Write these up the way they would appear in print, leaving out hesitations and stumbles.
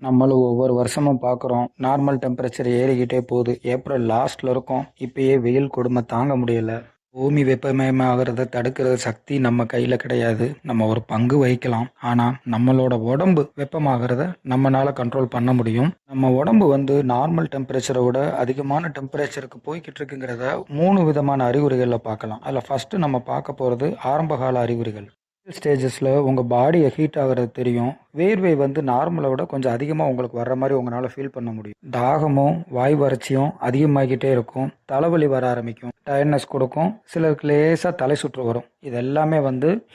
நம்மளும் ஒவ்வொரு வருஷமும் பார்க்குறோம். நார்மல் டெம்பரேச்சர் ஏறிக்கிட்டே போகுது. ஏப்ரல் லாஸ்ட்ல இருக்கோம். இப்பயே வெயில் கொடுமை தாங்க முடியல. பூமி வெப்பமயமாகறத தடுக்கிற சக்தி நம்ம கையில கிடையாது. நம்ம ஒரு பங்கு வகிக்கலாம். ஆனா நம்மளோட உடம்பு வெப்பமாகறத நம்மனால கண்ட்ரோல் பண்ண முடியும். நம்ம உடம்பு நார்மல் டெம்பரேச்சரை விட அதிகமான டெம்பரேச்சருக்கு போய்கிட்டு இருக்குங்கிறத 3 விதமான அறிகுறிகளில் பார்க்கலாம். அதில் ஃபர்ஸ்ட் நம்ம பார்க்க போறது ஆரம்பகால அறிகுறிகள். ஸ்டேஜஸில் உங்கள் பாடியை ஹீட் ஆகிறது தெரியும். வேர்வை நார்மலை விட கொஞ்சம் அதிகமாக உங்களுக்கு வர்ற மாதிரி உங்களால் ஃபீல் பண்ண முடியும். தாகமும் வாய் வறட்சியும் அதிகமாகிட்டே இருக்கும். தலைவலி வர ஆரம்பிக்கும். டயர்ட்னஸ் கொடுக்கும். சிலருக்கு லேசாக தலை சுற்று வரும். இது எல்லாமே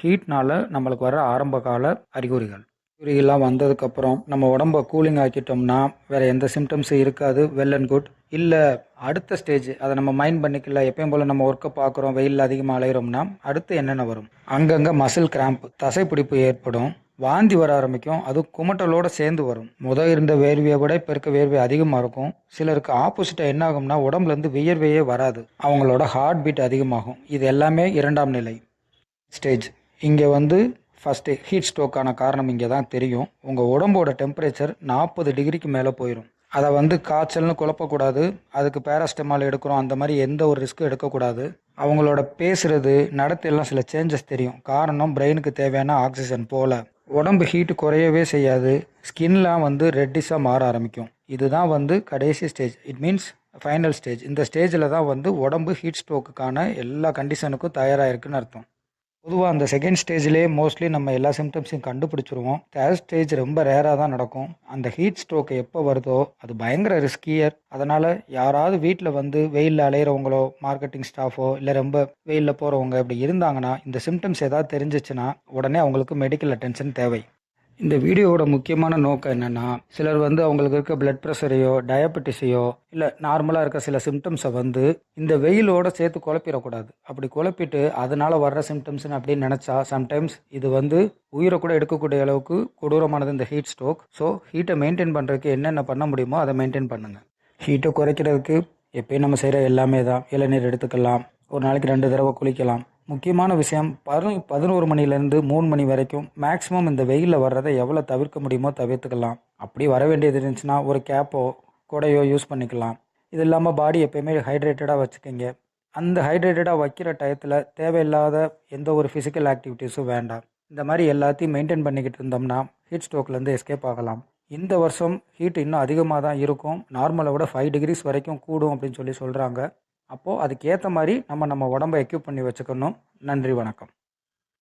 ஹீட்னால நம்மளுக்கு வர ஆரம்ப கால அறிகுறிகள். அறிகுறிகள்லாம் வந்ததுக்கப்புறம் நம்ம உடம்ப கூலிங் ஆக்கிட்டோம்னா வேறு எந்த சிம்டம்ஸும் இருக்காது. Well and good. இல்லை அடுத்த ஸ்டேஜ் அதை நம்ம மைண்ட் பண்ணிக்கல, எப்பயும் போல் நம்ம ஒர்க்கை பார்க்குறோம், வெயிலில் அதிகமாக அலைகிறோம்னா அடுத்து என்னென்ன வரும்? அங்கங்கே மசில் கிராம்ப், தசைப்பிடிப்பு ஏற்படும். வாந்தி வர ஆரம்பிக்கும். அதுவும் குமட்டலோடு சேர்ந்து வரும். இருந்த வேர்வையை விட இப்போ இருக்க வேர்வை அதிகமாக இருக்கும். சிலருக்கு ஆப்போசிட்டாக என்ன ஆகும்னா உடம்புலேருந்து வியர்வையே வராது. அவங்களோட ஹார்ட் பீட் அதிகமாகும். இது எல்லாமே 2ஆம் நிலை ஸ்டேஜ். இங்கே ஃபஸ்ட்டு ஹீட் ஸ்ட்ரோக்கான காரணம் இங்கே தான் தெரியும். உங்கள் உடம்போட டெம்பரேச்சர் 40 டிகிரிக்கு மேலே போயிடும். அதை காய்ச்சல்னு குழப்பக்கூடாது. அதுக்கு பேராஸ்டமால் எடுக்கிறோம், அந்த மாதிரி எந்த ஒரு ரிஸ்க்கும் எடுக்கக்கூடாது. அவங்களோட பேசுகிறது நடத்தையெல்லாம் சில சேஞ்சஸ் தெரியும். காரணம் பிரெயினுக்கு தேவையான ஆக்சிஜன் போல. உடம்பு ஹீட்டு குறையவே செய்யாது. ஸ்கின்லாம் ரெட்டிஸாக மாற ஆரம்பிக்கும். இதுதான் கடைசி stage. It means final stage. இந்த ஸ்டேஜில் தான் உடம்பு ஹீட் ஸ்ட்ரோக்குக்கான எல்லா கண்டிஷனுக்கும் தயாராக இருக்குன்னு அர்த்தம். பொதுவாக அந்த செகண்ட் ஸ்டேஜ்லேயே மோஸ்ட்லி நம்ம எல்லா சிம்டம்ஸையும் கண்டுபிடிச்சிருவோம். தேர்ட் ஸ்டேஜ் ரொம்ப ரேராக தான் நடக்கும். அந்த ஹீட் ஸ்ட்ரோக் எப்போ வருதோ அது பயங்கர ரிஸ்கியர். அதனால் யாராவது வீட்டில் வெயிலில் அலையிறவங்களோ, மார்க்கெட்டிங் ஸ்டாஃபோ, இல்லை ரொம்ப வெயிலில் போகிறவங்க இப்படி இருந்தாங்கன்னா, இந்த சிம்டம்ஸ் ஏதாவது தெரிஞ்சிச்சுன்னா உடனே அவங்களுக்கு மெடிக்கல் அட்டென்ஷன் தேவை. இந்த வீடியோவோட முக்கியமான நோக்கம் என்னென்னா, சிலர் அவங்களுக்கு இருக்க பிளட் ப்ரெஷரையோ, டயபெட்டிஸையோ, இல்லை நார்மலாக இருக்க சில சிம்டம்ஸை இந்த வெயிலோடு சேர்த்து குழப்பிடக்கூடாது. அப்படி குழப்பிட்டு அதனால் வர்ற சிம்டம்ஸ்னு அப்படின்னு நினச்சா சம்டைம்ஸ் இது உயிரை கூட எடுக்கக்கூடிய அளவுக்கு கொடூரமானது இந்த ஹீட் ஸ்ட்ரோக். ஸோ ஹீட்டை மெயின்டைன் பண்ணுறதுக்கு என்னென்ன பண்ண முடியுமோ அதை மெயின்டைன் பண்ணுங்கள். ஹீட்டை குறைக்கிறதுக்கு எப்பயும் நம்ம செய்கிற எல்லாமே தான். இளநீர் எடுத்துக்கலாம். ஒரு நாளைக்கு 2 தடவை குளிக்கலாம். முக்கியமான விஷயம் 11 மணிலேருந்து 3 மணி வரைக்கும் மேக்ஸிமம் இந்த வெயிலில் வர்றதை எவ்வளோ தவிர்க்க முடியுமோ தவிர்த்துக்கலாம். அப்படி வர வேண்டியது இருந்துச்சுன்னா ஒரு கேப்போ கொடையோ யூஸ் பண்ணிக்கலாம். இது இல்லாமல் பாடி எப்போயுமே ஹைட்ரேட்டடாக வச்சுக்கோங்க. அந்த ஹைட்ரேட்டடாக வைக்கிற டயத்தில் தேவையில்லாத எந்த ஒரு ஃபிசிக்கல் ஆக்டிவிட்டீஸும் வேண்டாம். இந்த மாதிரி எல்லாத்தையும் மெயின்டைன் பண்ணிக்கிட்டு இருந்தோம்னா ஹீட் ஸ்ட்ரோக்லேருந்து எஸ்கேப் ஆகலாம். இந்த வருஷம் ஹீட் இன்னும் அதிகமாக தான் இருக்கும். நார்மலை விட 5 டிகிரிஸ் வரைக்கும் கூடும் அப்படின்னு சொல்கிறாங்க. அப்போது அதுக்கேற்ற மாதிரி நம்ம உடம்பை எக்யூப் பண்ணி வச்சுக்கணும். நன்றி, வணக்கம்.